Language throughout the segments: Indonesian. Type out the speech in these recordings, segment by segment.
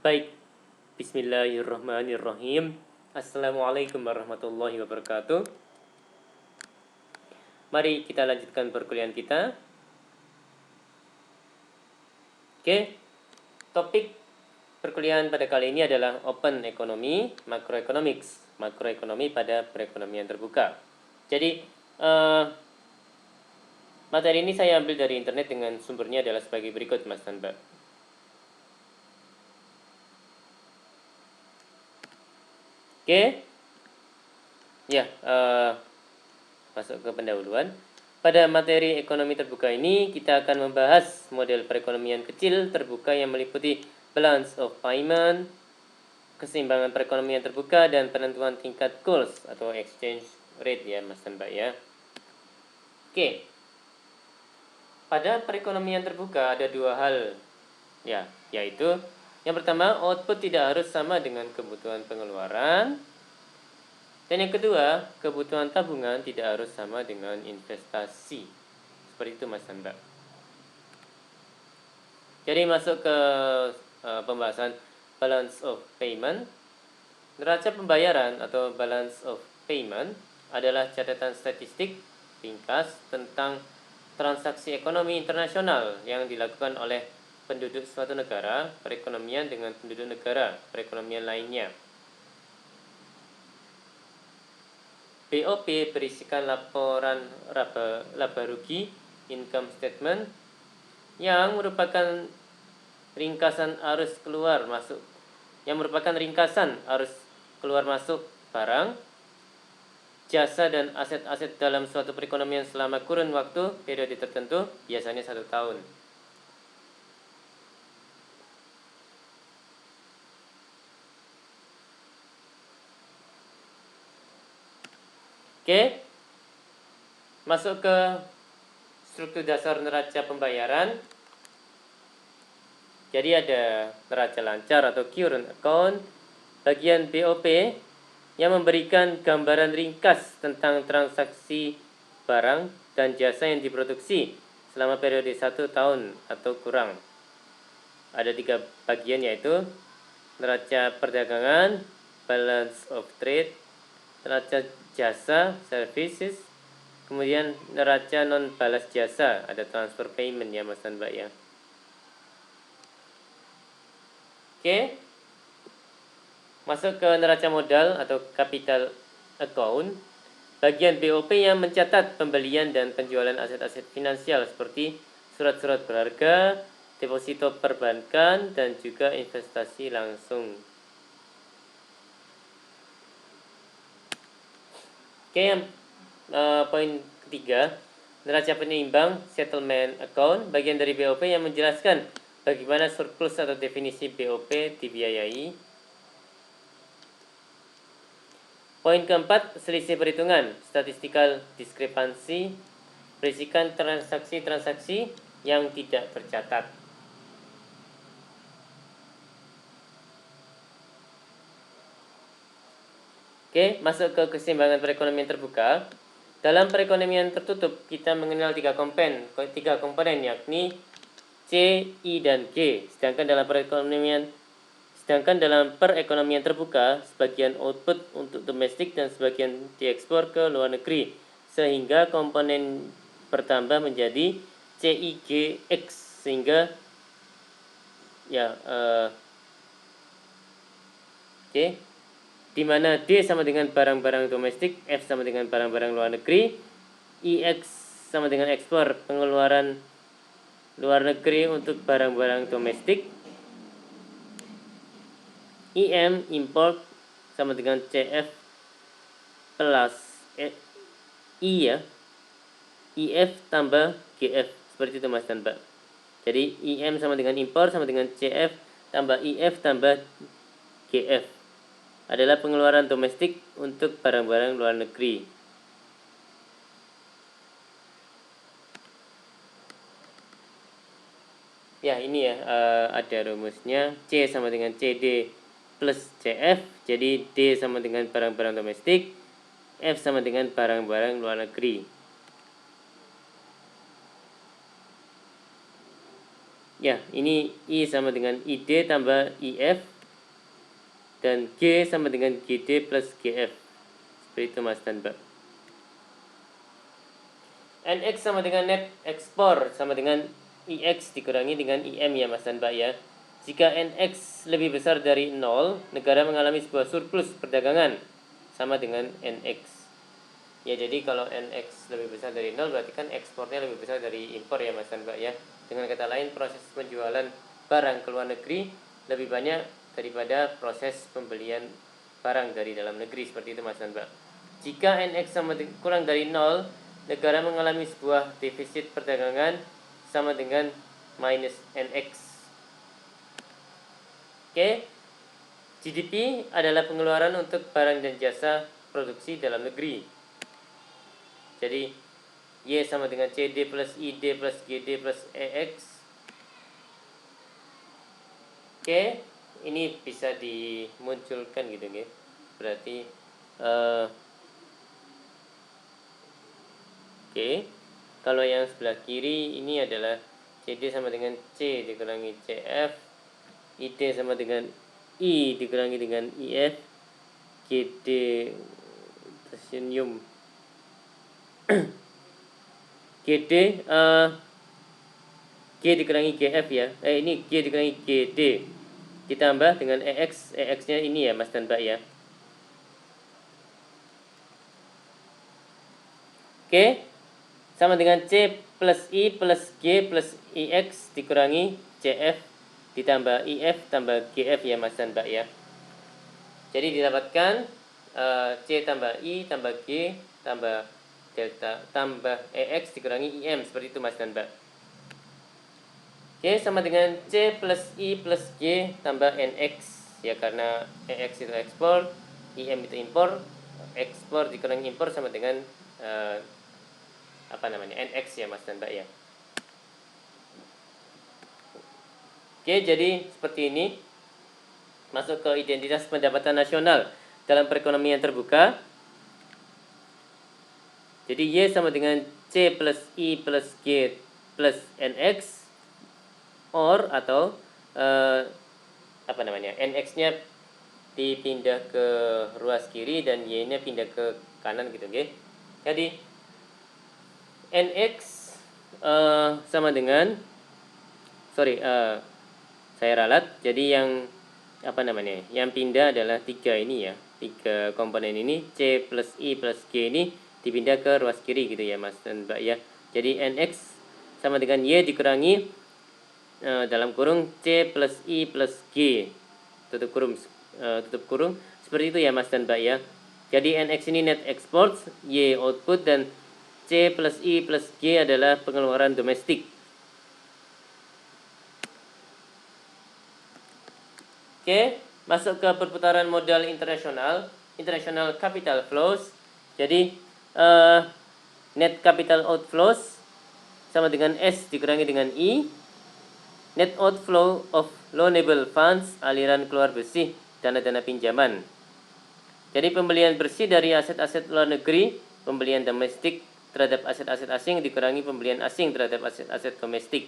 Baik, bismillahirrahmanirrahim. Assalamualaikum warahmatullahi wabarakatuh. Mari kita lanjutkan perkuliahan kita. Oke, topik perkuliahan pada kali ini adalah Open Economy, Macroeconomics. Makroekonomi pada perekonomian terbuka. Jadi, materi ini saya ambil dari internet dengan sumbernya adalah sebagai berikut, Mas dan Mbak. Oke, ya, masuk ke pendahuluan. Pada materi ekonomi terbuka ini, kita akan membahas model perekonomian kecil terbuka yang meliputi balance of payment, keseimbangan perekonomian terbuka, dan penentuan tingkat kurs atau exchange rate ya Mas dan Mbak ya. Oke, pada perekonomian terbuka ada dua hal ya, yaitu yang pertama, output tidak harus sama dengan kebutuhan pengeluaran. Dan yang kedua, kebutuhan tabungan tidak harus sama dengan investasi. Seperti itu Mas dan Mbak. Jadi masuk ke pembahasan balance of payment. Neraca pembayaran atau balance of payment adalah catatan statistik ringkas tentang transaksi ekonomi internasional yang dilakukan oleh penduduk suatu negara, perekonomian dengan penduduk negara, perekonomian lainnya. BOP berisikan laporan laba rugi income statement yang merupakan ringkasan arus keluar masuk masuk barang, jasa dan aset-aset dalam suatu perekonomian selama kurun waktu periode tertentu, biasanya 1 tahun. Oke, masuk ke struktur dasar neraca pembayaran. Jadi ada neraca lancar atau current account, bagian BOP yang memberikan gambaran ringkas tentang transaksi barang dan jasa yang diproduksi selama periode 1 tahun atau kurang. Ada 3 bagian yaitu neraca perdagangan, balance of trade, neraca jasa, services, kemudian neraca non balas jasa, ada transfer payment ya Mas dan Mbak ya. Oke, masuk ke neraca modal atau capital account, bagian BOP yang mencatat pembelian dan penjualan aset-aset finansial seperti surat-surat berharga, deposito perbankan, dan juga investasi langsung. Oke, yang poin ketiga, neraca penyeimbang settlement account, bagian dari BOP yang menjelaskan bagaimana surplus atau definisi BOP dibiayai. Poin keempat, selisih perhitungan, statistical discrepancy, berisikan transaksi-transaksi yang tidak tercatat. Oke, masuk ke keseimbangan perekonomian terbuka. Dalam perekonomian tertutup, kita mengenal 3 komponen yakni C, I, dan G. Sedangkan dalam perekonomian terbuka, sebagian output untuk domestik dan sebagian diekspor ke luar negeri, sehingga komponen bertambah menjadi CIGX, sehingga ya oke, di mana D sama dengan barang-barang domestik, F sama dengan barang-barang luar negeri, IX sama dengan ekspor pengeluaran luar negeri untuk barang-barang domestik, IM import sama dengan CF plus I ya, IF tambah GF, seperti itu Mas dan Mbak. Jadi IM sama dengan import sama dengan CF tambah IF tambah GF adalah pengeluaran domestik untuk barang-barang luar negeri. Ya ini ya, ada rumusnya. C sama dengan CD plus CF, jadi D sama dengan barang-barang domestik, F sama dengan barang-barang luar negeri. Ya, ini I sama dengan ID tambah IF dan G sama dengan GD plus GF. Seperti itu Mas dan Mbak. NX sama dengan net ekspor sama dengan IX dikurangi dengan IM ya Mas dan Mbak ya. Jika NX lebih besar dari 0, negara mengalami sebuah surplus perdagangan sama dengan NX. Ya jadi kalau NX lebih besar dari 0 berarti kan ekspornya lebih besar dari impor ya Mas dan Mbak ya. Dengan kata lain proses penjualan barang ke luar negeri lebih banyak daripada proses pembelian barang dari dalam negeri, seperti itu Mas dan Mbak. Jika NX kurang dari 0, negara mengalami sebuah defisit perdagangan sama dengan minus NX. Oke, GDP adalah pengeluaran untuk barang dan jasa produksi dalam negeri. Jadi Y sama dengan CD plus ID plus GD plus EX. Oke, ini bisa dimunculkan gitu ya. Berarti Oke, kalau yang sebelah kiri ini adalah CD sama dengan C dikurangi CF, ID sama dengan I dikurangi dengan IF, GD tersenyum GD G dikurangi GF ya. Ini G dikurangi GD ditambah dengan EX, EX-nya ini ya Mas dan Mbak ya. Oke, sama dengan C plus I plus G plus IX dikurangi CF ditambah IF tambah GF ya Mas dan Mbak ya. Jadi didapatkan C tambah I tambah G tambah delta tambah EX dikurangi IM, seperti itu Mas dan Mbak. Oke, sama dengan C plus I plus G tambah NX ya, karena EX itu ekspor, IM itu impor, ekspor dikurangi impor sama dengan NX ya Mas dan Mbak ya. Oke, jadi seperti ini. Masuk ke identitas pendapatan nasional dalam perekonomian terbuka. Jadi Y sama dengan C plus I plus G plus NX, or atau NX-nya dipindah ke ruas kiri dan Y-nya pindah ke kanan gitu, oke. Jadi NX sama dengan saya ralat. Jadi yang yang pindah adalah 3 ini ya, 3 komponen ini, C plus I plus G ini dipindah ke ruas kiri gitu ya Mas dan Mbak ya. Jadi NX sama dengan Y dikurangi dalam kurung C plus I plus G tutup kurung, seperti itu ya Mas dan Mbak ya. Jadi NX ini net export, Y output, dan C plus I plus G adalah pengeluaran domestik. Oke, masuk ke perputaran modal internasional, international capital flows. Jadi net capital outflows sama dengan S dikurangi dengan I. Net outflow of loanable funds, aliran keluar bersih dana-dana pinjaman. Jadi pembelian bersih dari aset-aset luar negeri, pembelian domestik terhadap aset-aset asing dikurangi pembelian asing terhadap aset-aset domestik.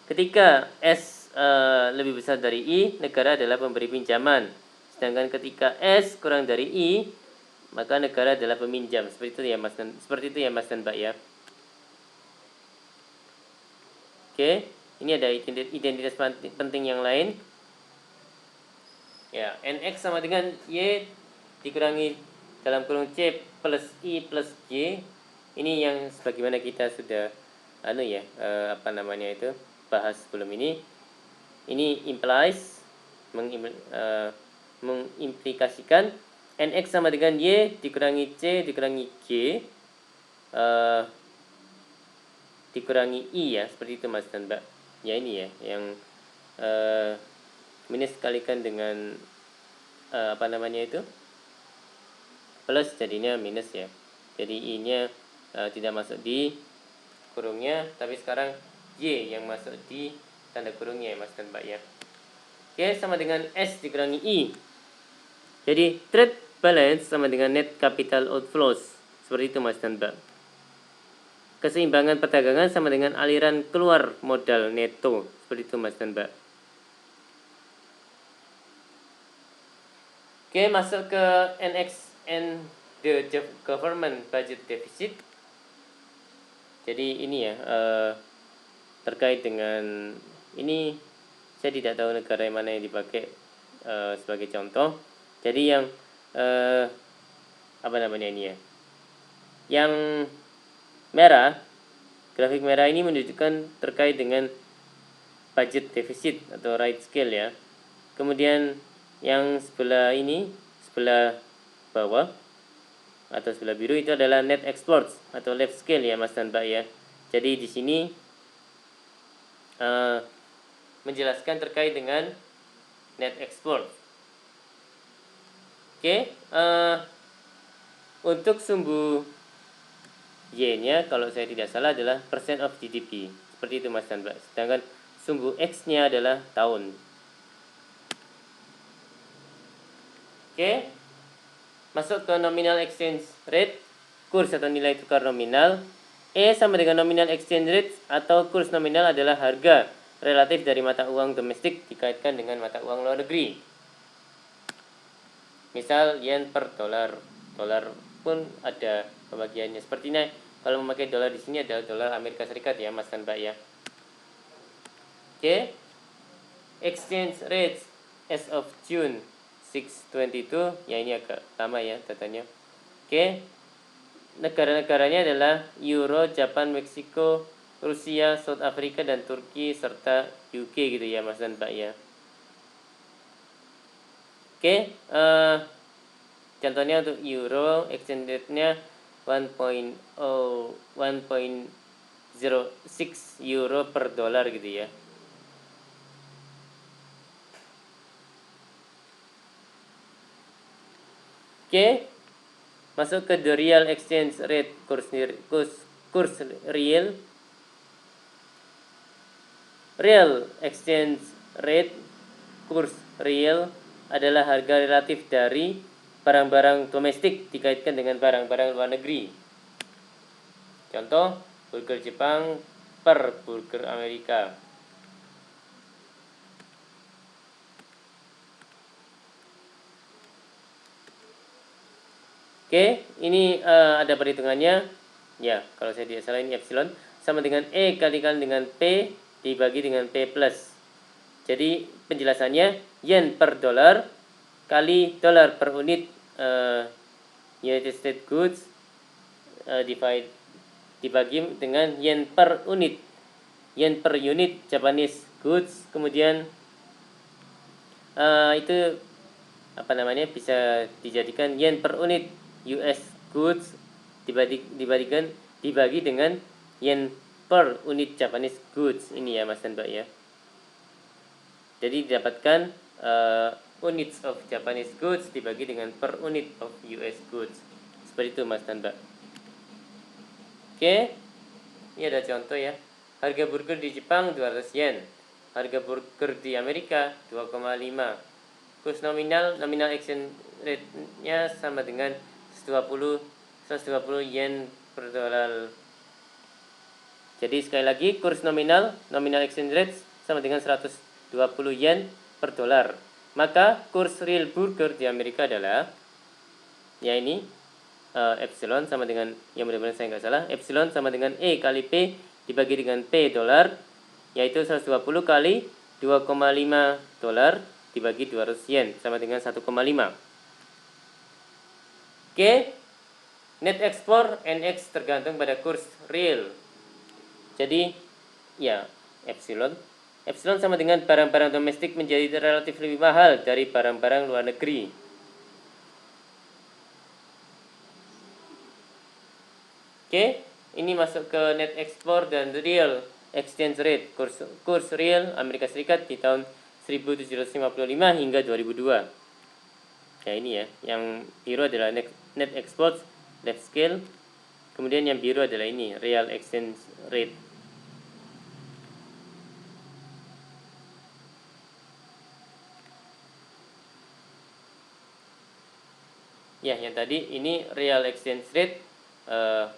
Ketika S lebih besar dari I, negara adalah pemberi pinjaman. Sedangkan ketika S kurang dari I, maka negara adalah peminjam. Seperti itu ya Mas dan Mbak ya. Oke, ini ada identitas penting yang lain. Ya, NX sama dengan Y dikurangi dalam kurung C plus I plus G. Ini yang sebagaimana kita sudah bahas sebelum ini. Ini implies mengimplikasikan NX sama dengan Y dikurangi C dikurangi G dikurangi I ya, seperti itu Mas dan Mbak. Ya ini ya yang minus kalikan dengan plus, jadinya minus ya. Jadi I nya tidak masuk di kurungnya, tapi sekarang Y yang masuk di tanda kurungnya ya Mas dan Mbak ya. Oke, sama dengan S dikurangi I. Jadi trade balance sama dengan net capital outflows. Seperti itu Mas dan Mbak. Keseimbangan perdagangan sama dengan aliran keluar modal neto. Seperti itu Mas dan Mbak. Oke, masuk ke NX and the government budget deficit. Jadi ini ya, terkait dengan ini saya tidak tahu negara yang mana yang dipakai sebagai contoh. Jadi yang apa namanya ini ya, yang merah, grafik merah ini menunjukkan terkait dengan budget deficit atau right scale ya. Kemudian yang sebelah ini, sebelah bawah atau sebelah biru itu adalah net exports atau left scale ya Mas dan Mbak ya. Jadi di sini menjelaskan terkait dengan net export. Oke, untuk sumbu Y-nya kalau saya tidak salah adalah percent of GDP. Seperti itu Mas dan Mbak. Sedangkan sumbu X-nya adalah tahun. Oke. Masuk ke nominal exchange rate, kurs atau nilai tukar nominal. E sama dengan nominal exchange rate atau kurs nominal adalah harga relatif dari mata uang domestik dikaitkan dengan mata uang luar negeri. Misal yen per dolar. Dolar pun ada pembagiannya. Sepertinya kalau memakai dolar di sini adalah dolar Amerika Serikat ya Mas dan Mbak ya. Oke. Exchange rate as of June 622, ya ini agak lama ya datanya. Oke. Negara-negaranya adalah Euro, Japan, Meksiko, Rusia, South Africa dan Turki serta UK gitu ya Mas dan Mbak ya. Oke, contohnya untuk Euro exchange rate-nya 1.06 euro per dolar gitu ya. Oke, masuk ke the real exchange rate, kurs real. Real exchange rate, kurs real adalah harga relatif dari barang-barang domestik dikaitkan dengan barang-barang luar negeri. Contoh, burger Jepang per burger Amerika. Oke, ini ada perhitungannya. Ya, kalau saya tidak salah ini epsilon sama dengan E kalikan dengan P dibagi dengan P plus. Jadi penjelasannya yen per dolar kali dolar per unit United States goods dibagi dengan yen per unit. Yen per unit Japanese goods, kemudian itu apa namanya bisa dijadikan yen per unit US goods dibagi dengan yen per unit Japanese goods ini ya Mas dan Mbak ya. Jadi didapatkan units of Japanese goods dibagi dengan per unit of US goods. Seperti itu Mas dan Mbak. Oke, ini ada contoh ya. Harga burger di Jepang 200 yen. Harga burger di Amerika 2,5. Kurs nominal exchange rate-nya sama dengan 120 yen per dolar. Jadi sekali lagi kurs nominal exchange rate sama dengan 120 yen per dolar. Maka kurs real burger di Amerika adalah ya ini epsilon sama dengan, yang mudah-mudahan saya nggak salah, epsilon sama dengan E kali P dibagi dengan P dolar, yaitu 120 kali 2,5 dolar dibagi 200 yen sama dengan 1,5. Oke, net export NX tergantung pada kurs real. Jadi ya epsilon sama dengan barang-barang domestik menjadi relatif lebih mahal dari barang-barang luar negeri. Oke, ini masuk ke net export dan real exchange rate, kurs real Amerika Serikat di tahun 1755 hingga 2002. Ya ini ya, yang biru adalah net export left scale, kemudian yang biru adalah ini real exchange rate. Ya, yang tadi ini real exchange rate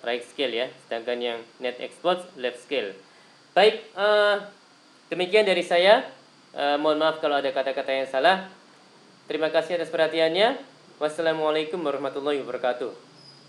right scale ya, sedangkan yang net export left scale. Baik, demikian dari saya. Mohon maaf kalau ada kata-kata yang salah. Terima kasih atas perhatiannya. Wassalamualaikum warahmatullahi wabarakatuh.